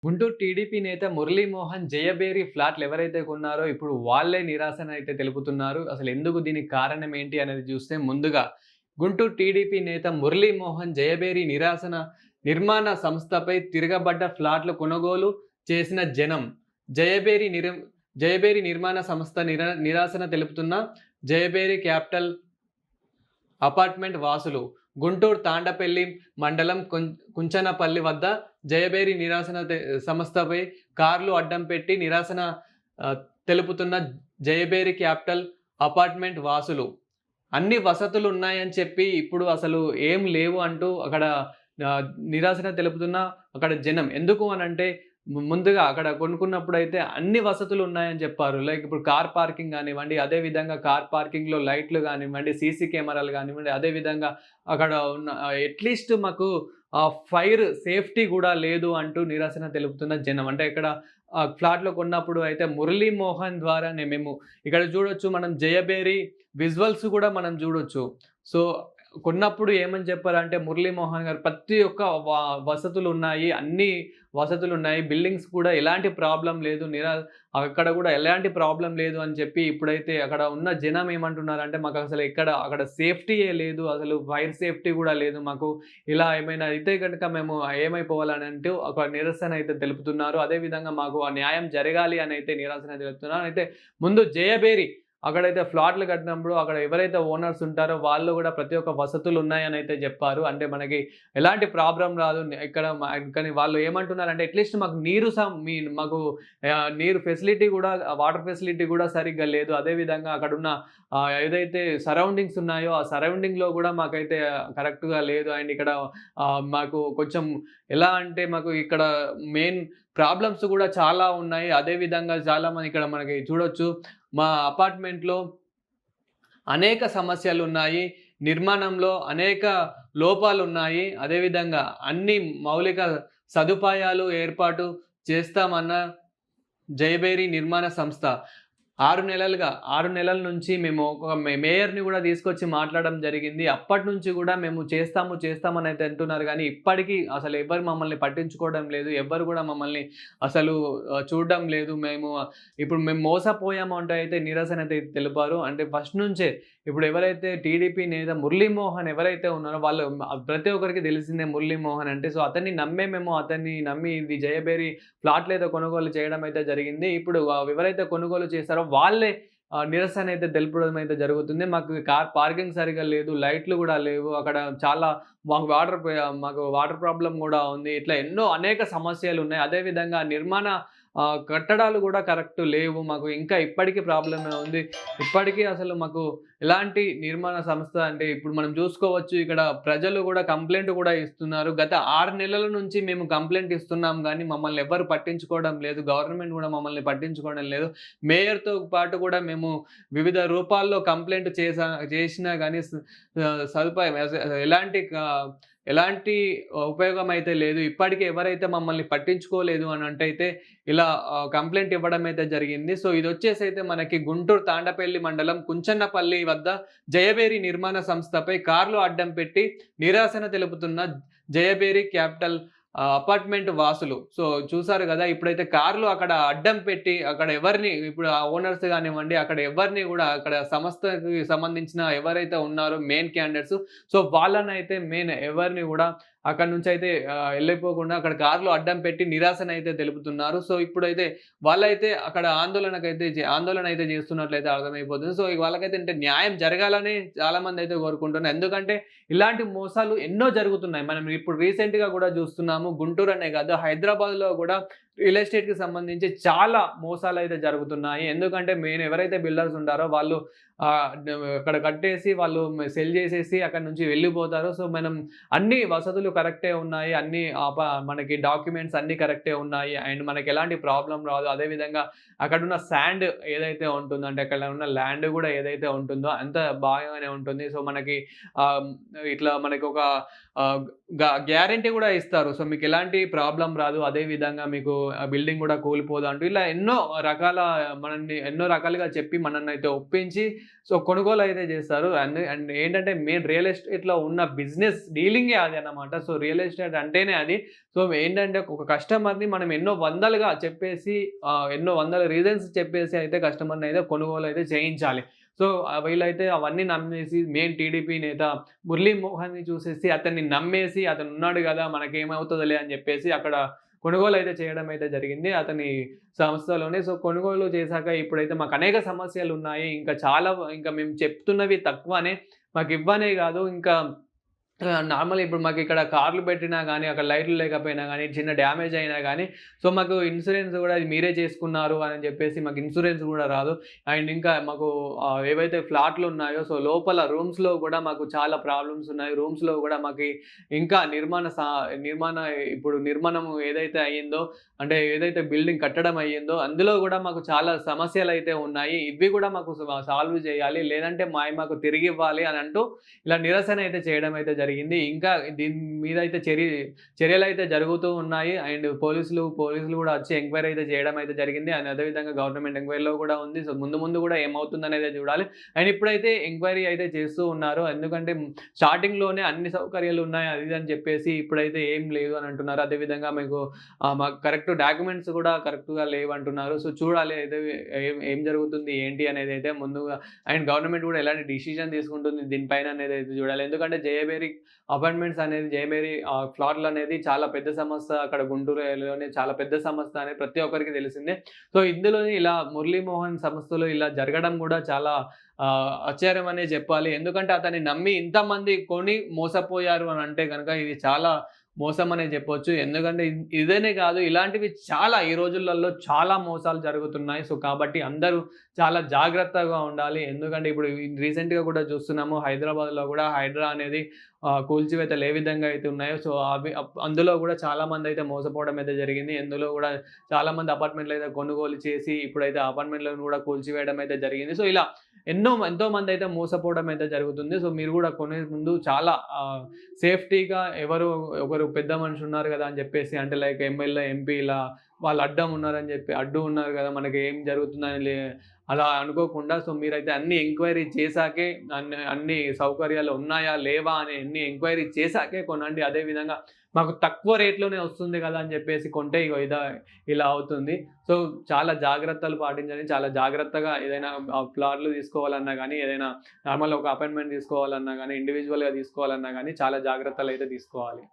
Guntur TDP నేత మురళీమోహన్ జయభేరి ఫ్లాట్లు ఎవరైతే కొన్నారో ఇప్పుడు వాళ్ళే నిరాశనైతే తెలుపుతున్నారు. అసలు ఎందుకు దీనికి కారణం ఏంటి అనేది చూస్తే ముందుగా గుంటూరు టీడీపీ నేత మురళీమోహన్ జయభేరి నిర్మాణ సంస్థపై తిరగబడ్డ ఫ్లాట్ల కొనుగోలు చేసిన జనం. జయభేరి నిర్ జయభేరి నిర్మాణ సంస్థ నిరాశన తెలుపుతున్న జయభేరి క్యాపిటల్ అపార్ట్మెంట్ వాసులు. గుంటూరు తాండపల్లి మండలం కుంచనపల్లి వద్ద జయభేరి సంస్థపై కార్లు అడ్డం పెట్టి నిరసన తెలుపుతున్న జయభేరి క్యాపిటల్ అపార్ట్మెంట్ వాసులు. అన్ని వసతులు ఉన్నాయని చెప్పి ఇప్పుడు అసలు ఏం లేవు అంటూ అక్కడ నిరాశన తెలుపుతున్న అక్కడ జనం. ఎందుకు అనంటే ముందుగా అక్కడ కొనుక్కున్నప్పుడైతే అన్ని వసతులు ఉన్నాయని చెప్పారు. లైక్ ఇప్పుడు కార్ పార్కింగ్ గానివ్వండి, అదే విధంగా కార్ పార్కింగ్‌లో లైట్లు గానివ్వండి, సీసీ కెమెరాలు గానివ్వండి, అదే విధంగా అక్కడ ఉన్న అట్‌లీస్ట్ మాకు ఫైర్ సేఫ్టీ గూడా లేదు అంటూ నిరసన తెలుపుతున్న జనం. అంటే ఇక్కడ ఫ్లాట్‌లో కొన్నప్పుడు అయితే మురళీమోహన్ ద్వారానే మేము ఇక్కడ చూడొచ్చు, మనం జయభేరి విజువల్స్ గూడా మనం జూడొచ్చు. సో కొన్నప్పుడు ఏమని చెప్పారంటే మురళీమోహన్ గారు ప్రతి ఒక్క వసతులున్నాయి. అన్ని వసతులున్నాయి. బిల్డింగ్స్ కూడా ఎలాంటి ప్రాబ్లమ్ లేదు. అక్కడ కూడా ఎలాంటి ప్రాబ్లమ్ లేదు అని చెప్పి ఇప్పుడైతే అక్కడ ఉన్న జనం ఏమంటున్నారంటే మాకసలు అక్కడ సేఫ్టీయే లేదు. అసలు ఫైర్ సేఫ్టీ గూడా లేదు మాకు. ఇలా ఏమైనా అయితే గనక మేము ఏమైపోవాలని అంటూ ఒక నిరసన అయితే తెలుపుతున్నారు. అదే విధంగా మాకు ఆ న్యాయం జరగాలి అని అయితే నిరసన తెలుపుతున్నారు. అయితే ముందు జయభేరి అక్కడైతే ఫ్లాట్లు కట్టినప్పుడు అక్కడ ఎవరైతే ఓనర్స్ ఉంటారో వాళ్ళు గూడా ప్రతి ఒక్క వసతులు ఉన్నాయని అయితే జెప్పారు. అంటే మనకి ఎలాంటి ప్రాబ్లమ్ రాదు. ఇక్కడ కానీ వాళ్ళు ఏమంటున్నారంటే అట్‌లీస్ట్ మాకు మాకు నీరు ఫెసిలిటీ గూడా, వాటర్ ఫెసిలిటీ గూడా సరిగ్గా లేదు. అదే విధంగా అక్కడున్న ఏదైతే సరౌండింగ్స్ ఉన్నాయో ఆ సరౌండింగ్‌లో గూడా మాకైతే కరెక్ట్‌గా లేదు. అండ్ ఇక్కడ మాకు కొంచెం ఎలా అంటే మాకు ఇక్కడ మెయిన్ ప్రాబ్లమ్స్ గూడా చాలా ఉన్నాయి. అదే విధంగా చాలామంది ఇక్కడ మనకి చూడొచ్చు, మా అపార్ట్మెంట్‌లో అనేక సమస్యలున్నాయి. నిర్మాణంలో అనేక లోపాలున్నాయి. అదేవిధంగా అన్ని మౌలిక సదుపాయాలు ఏర్పాటు చేస్తామన్న జయభేరి నిర్మాణ సంస్థ. 6 నెలల నుంచి మేము ఒక మేయర్‌ని గూడా తీసుకొచ్చి మాట్లాడడం జరిగింది. అప్పటినుంచి గూడా మేము చేస్తామనైతే అంటున్నారు గానీ, ఇప్పటికి అసలు ఎవ్వరు మమ్మల్ని పట్టించుకోవడం లేదు. ఎవ్వరు గూడా మమ్మల్ని అసలు చూడడం లేదు. ఇప్పుడు మేము మోసపోయాము అంటూ అయితే నిరసన అయితే తెలిపారు. అంటే ఫస్ట్ నుంచే ఇప్పుడు ఎవరైతే టీడీపీ నేత మురళీమోహన్ ఎవరైతే ఉన్నారో వాళ్ళు ప్రతి ఒక్కరికి తెలిసిందే మురళీమోహన్ అంటే. సో అతన్ని నమ్మి ఇది జయభేరి ఫ్లాట్‌లేదో కొనుగోలు చేయడం అయితే జరిగింది. ఇప్పుడు ఎవరైతే కొనుగోలు చేశారో వాళ్ళే నిరసన అయితే తెలపడం అయితే జరుగుతుంది. మాకు కార్ పార్కింగ్ సరిగ్గా లేదు. లైట్లు గూడా లేవు. అక్కడ చాలా మాకు వాటర్ ప్రాబ్లమ్ గూడా ఉంది. ఇట్లా అనేక సమస్యలున్నాయి. అదే విధంగా కట్టడాలు గూడా కరెక్ట్ లేవు. మాకు ఇంకా ఇప్పటికి ప్రాబ్లమే ఉంది. ఇప్పటికీ అసలు మాకు ఎలాంటి నిర్మాణ సంస్థ అంటే ఇప్పుడు మనం చూసుకోవచ్చు, ఇక్కడ ప్రజలు గూడా కంప్లెయింట్ గూడా ఇస్తున్నారు. గత 6 నెలల నుంచి మేము కంప్లెయింట్ ఇస్తున్నాం గానీ మమ్మల్ని ఎవ్వరు పట్టించుకోవడం లేదు. గవర్నమెంట్ గూడా మమ్మల్ని పట్టించుకోవడం లేదు. మేయర్‌తో పాటు గూడా మేము వివిధ రూపాల్లో కంప్లెయింట్ చేసినా గానీ సదుపాయం ఎలాంటి ఉపయోగం అయితే లేదు. ఇప్పటికి ఎవరైతే మమ్మల్ని పట్టించుకోలేదు అనంటైతే ఇలా కంప్లెయింట్ ఇవ్వడం అయితే జరిగింది. సో ఇదొచ్చేసైతే మనకి గుంటూరు తాండపల్లి మండలం కుంచన్నపల్లి వద్ద జయభేరి నిర్మాణ సంస్థపై కార్లు అడ్డం పెట్టి నిరసన తెలుపుతున్న జయభేరి క్యాపిటల్ అపార్ట్మెంట్ వాసులు. సో చూసారు గదా! ఇప్పుడైతే కార్లు అక్కడ అడ్డం పెట్టి అక్కడ ఇప్పుడు ఆ ఓనర్స్ గానివ్వండి, అక్కడ ఎవరిని గూడా అక్కడ సంస్థకి సంబంధించిన ఎవరైతే ఉన్నారో మెయిన్ క్యాండిడేట్స్, సో వాళ్ళనైతే ఎవరిని గూడా అక్కడి నుంచయితే ఎళ్ళిపోకుండా అక్కడ కార్లు అడ్డం పెట్టి నిరాశనైతే తెలుపుతున్నారు. సో ఇప్పుడైతే వాళ్ళైతే అక్కడ ఆందోళన అయితే చేస్తున్నట్లయితే అర్థమైపోతుంది. సో వాళ్ళకైతే అంటే న్యాయం జరగాలని చాలామందైతే కోరుకుంటున్నారు. ఎందుకంటే ఇలాంటి మోసాలు ఎన్నో జరుగుతున్నాయి. మనం ఇప్పుడు రీసెంట్‌గా గూడా చూస్తున్నాము. గుంటూరు అనే కాదు, హైదరాబాద్‌లో గూడా రియల్ ఎస్టేట్‌కి సంబంధించి చాలా మోసాలైతే జరుగుతున్నాయి. ఎందుకంటే మెయిన్ ఎవరైతే బిల్డర్స్ ఉంటారో వాళ్ళు అక్కడ కట్టేసి వాళ్ళు సెల్ చేసేసి అక్కడి నుంచి వెళ్ళిపోతారు. సో మనం అన్ని వసతులు కరెక్టే ఉన్నాయి. మనకి డాక్యుమెంట్స్ అన్నీ కరెక్టే ఉన్నాయి. అండ్ మనకి ఎలాంటి ప్రాబ్లమ్ రాదు. అదేవిధంగా అక్కడున్న శాండ్ ఏదైతే ఉంటుందో, అంటే అక్కడ ఉన్న ల్యాండ్ గూడా ఏదైతే ఉంటుందో అంతా బాగానే ఉంటుంది. సో మనకి ఇట్లా మనకొక గ్యారంటీ గూడా ఇస్తారు. సో మీకెలాంటి ప్రాబ్లమ్ రాదు. అదే విధంగా మీకు ఆ బిల్డింగ్ గూడా కూలిపోదు అంటూ ఇలా ఎన్నో రకాలుగా చెప్పి మనన్నయితే ఒప్పించి సో కొనుగోలయితే చేస్తారు. అండ్ ఏంటంటే మెయిన్ రియల్ ఎస్టేట్‌లో ఉన్న బిజినెస్ డీలింగే అది అన్నమాట. సో రియల్ ఎస్టేట్ అంటేనే అది. సో ఏంటంటే ఒక కస్టమర్‌ని మనం ఎన్నో వందలుగా చెప్పేసి ఎన్నో వందల రీజన్స్ చెప్పేసి అయితే కస్టమర్‌ని అయితే కొనుగోలు చేయించాలి. సో వీళ్ళైతే అవన్నీ నమ్మేసి మెయిన్ టీడీపీ నేత మురళీ మోహన్‌ని చూసేసి అతన్ని నమ్మేసి అతనున్నాడు గదా! మనకేమవుతదిలే అని జెప్పేసి అక్కడ కొనుగోలయితే చేయడం అయితే జరిగింది. అతని సంస్థలోనే. సో కొనుగోలు చేశాక ఇప్పుడైతే మాకు అనేక సమస్యలున్నాయి. ఇంకా మేము చెప్తున్నవి తక్కువనే. మాకివ్వనే గాదు ఇంకా నార్మల్‌గా ఇప్పుడు మాకిక్కడ కార్లు పెట్టినా గానీ, అక్కడ లైట్లు లేకపోయినా గానీ, చిన్న డ్యామేజ్ అయినా గానీ, సో మాకు ఇన్సూరెన్స్ గూడా అది మీరే చేసుకున్నారు అని జెప్పేసి మాకు ఇన్సూరెన్స్ గూడా రాదు. అండ్ ఇంకా మాకు ఏవైతే ఫ్లాట్‌లున్నాయో సో లోపల రూమ్స్‌లో గూడా మాకు చాలా ప్రాబ్లమ్స్ ఉన్నాయి. రూమ్స్‌లో గూడా మాకి ఇంకా నిర్మాణం ఏదైతే అయ్యిందో, అంటే ఏదైతే బిల్డింగ్ కట్టడం అయ్యిందో, అందులో గూడా మాకు చాలా సమస్యలైతే ఉన్నాయి. ఇవి గూడా మాకు సాల్వ్ జేయాలి. లేదంటే మాకు తిరిగివ్వాలి అని అంటూ ఇలా నిరసన అయితే చేయడం అయితే జరిగింది. ఇంకా దీని మీద అయితే చర్యలైతే జరుగుతూ ఉన్నాయి. అండ్ పోలీసులు గూడా వచ్చి ఎంక్వైరీ అయితే చేయడం అయితే జరిగింది. అండ్ అదే విధంగా గవర్నమెంట్ ఎంక్వైరీలో కూడా ఉంది. సో ముందు గూడా ఏమవుతుందనేది చూడాలి. అండ్ ఇప్పుడైతే ఎంక్వైరీ అయితే చేస్తూ ఉన్నారు. ఎందుకంటే స్టార్టింగ్‌లోనే అన్ని సౌకర్యాలు ఉన్నాయి అది ఇది అని చెప్పేసి ఇప్పుడైతే ఏం లేదు అని అంటున్నారు. అదే విధంగా మాకు కరెక్ట్ డాక్యుమెంట్స్ కూడా కరెక్ట్‌గా లేవంటున్నారు. సో చూడాలి అయితే ఏం ఏం జరుగుతుంది ఏంటి అనేదైతే ముందుగా అండ్ గవర్నమెంట్ కూడా ఎలాంటి డిసిషన్ తీసుకుంటుంది దీనిపైన అనేదైతే చూడాలి. ఎందుకంటే జయబేరి ఫ్లాట్‌లనేది చాలా పెద్ద సంస్థ. అక్కడ గుంటూరులోనే చాలా పెద్ద సంస్థ అనేది ప్రతి ఒక్కరికి తెలిసిందే. సో ఇందులోని ఇలా మురళీమోహన్ సంస్థలో ఇలా జరగడం కూడా చాలా ఆశ్చర్యం అనే జెప్పాలి. ఎందుకంటే అతన్ని నమ్మి ఇంతమంది కొని మోసపోయారు అని అంటే గనక ఇది చాలా మోసం అనే జెప్పొచ్చు. ఎందుకంటే ఇదనే గాదు ఇలాంటివి చాలా ఈ రోజులలో చాలా మోసాలు జరుగుతున్నాయి. సో కాబట్టి అందరూ చాలా జాగ్రత్తగా ఉండాలి. ఎందుకంటే ఇప్పుడు రీసెంట్‌గా కూడా చూస్తున్నాము హైదరాబాద్‌లో గూడా హైడ్రా అనేది కూల్చివేతలు ఏ విధంగా అయితే ఉన్నాయో సో అవి అందులో గూడా చాలామందయితే మోసపోవడం అయితే జరిగింది. ఇందులో గూడా చాలామంది అపార్ట్‌మెంట్‌లయితే కొనుగోలు చేసి ఇప్పుడైతే అపార్ట్‌మెంట్‌లను గూడా కూల్చివేయడం అయితే జరిగింది. సో ఇలా ఎంతోమందయితే మోసపోవడం అయితే జరుగుతుంది. సో మీరు గూడా కొనే ముందు చాలా సేఫ్టీగా ఒకరు పెద్ద మనిషి ఉన్నారు గదా! అని జెప్పేసి అంటే లైక్ ఎమ్మెల్యే, ఎంపీ ఇలా వాళ్ళు అడ్డు ఉన్నారు గదా! మనకి ఏం జరుగుతుందని అలా అనుకోకుండా సో మీరైతే అన్ని ఎంక్వైరీ చేశాకే అన్ని సౌకర్యాలు ఉన్నాయా? లేవా? అని అన్ని ఎంక్వైరీ చేశాకే కొనండి. అదే విధంగా మాకు తక్కువ రేట్‌లోనే వస్తుంది గదా! అని జెప్పేసి కొంటే ఇగో ఇలా అవుతుంది. సో చాలా జాగ్రత్తలు పాటించండి. చాలా జాగ్రత్తగా ఏదైనా ప్లాట్లు తీసుకోవాలన్నా గానీ, ఏదైనా నార్మల్ ఒక అపార్ట్‌మెంట్ తీసుకోవాలన్నా గానీ, ఇండివిడ్యువల్‌గా తీసుకోవాలన్నా గానీ చాలా జాగ్రత్తలైతే తీసుకోవాలి.